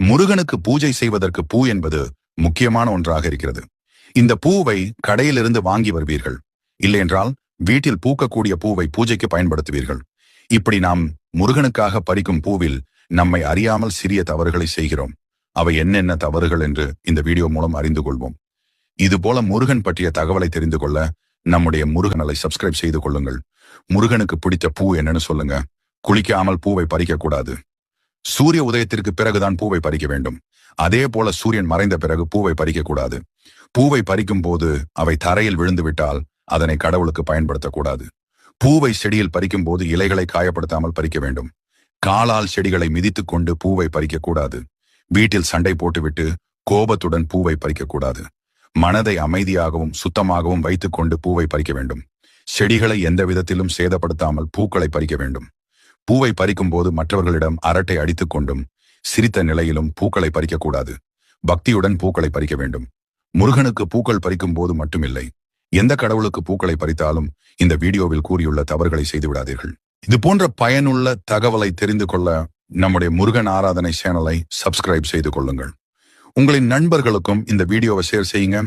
முருகனுக்கு பூஜை செய்வதற்கு பூ என்பது முக்கியமான ஒன்றாக இருக்கிறது. இந்த பூவை கடையிலிருந்து வாங்கி வருவீர்கள். இல்லையென்றால் வீட்டில் பூக்கக்கூடிய பூவை பூஜைக்கு பயன்படுத்துவீர்கள். இப்படி நாம் முருகனுக்காக பறிக்கும் பூவில் நம்மை அறியாமல் சிறிய தவறுகளை செய்கிறோம். அவை என்னென்ன தவறுகள் என்று இந்த வீடியோ மூலம் அறிந்து கொள்வோம். இதுபோல முருகன் பற்றிய தகவலை தெரிந்து கொள்ள நம்முடைய முருகனலை சப்ஸ்கிரைப் செய்து கொள்ளுங்கள். முருகனுக்கு பிடித்த பூ என்னன்னு சொல்லுங்க. குளிக்காமல் பூவை பறிக்க கூடாது. சூரிய உதயத்திற்கு பிறகுதான் பூவை பறிக்க வேண்டும். அதே போல சூரியன் மறைந்த பிறகு பூவை பறிக்க கூடாது. பூவை பறிக்கும் போது அவை தரையில் விழுந்து விட்டால் அதனை கடவுளுக்கு பயன்படுத்தக்கூடாது. பூவை செடியில் பறிக்கும் போது இலைகளை காயப்படுத்தாமல் பறிக்க வேண்டும். காலால் செடிகளை மிதித்துக் கொண்டு பூவை பறிக்க கூடாது. வீட்டில் சண்டை போட்டுவிட்டு கோபத்துடன் பூவை பறிக்க கூடாது. மனதை அமைதியாகவும் சுத்தமாகவும் வைத்துக் கொண்டு பூவை பறிக்க வேண்டும். செடிகளை எந்த விதத்திலும் சேதப்படுத்தாமல் பூக்களை பறிக்க வேண்டும். பூவை பறிக்கும் போது மற்றவர்களிடம் அரட்டை அடித்துக் கொண்டும் சிரித்த நிலையிலும் பூக்களை பறிக்கக்கூடாது. பக்தியுடன் பூக்களை பறிக்க வேண்டும். முருகனுக்கு பூக்கள் பறிக்கும் போது மட்டுமில்லை, எந்த கடவுளுக்கு பூக்களை பறித்தாலும் இந்த வீடியோவில் கூறியுள்ள தவறுகளை செய்து விடாதீர்கள். இது போன்ற பயனுள்ள தகவலை தெரிந்து கொள்ள நம்முடைய முருகன் ஆராதனை சேனலை சப்ஸ்கிரைப் செய்து கொள்ளுங்கள். உங்களின் நண்பர்களுக்கும் இந்த வீடியோவை ஷேர் செய்யுங்க.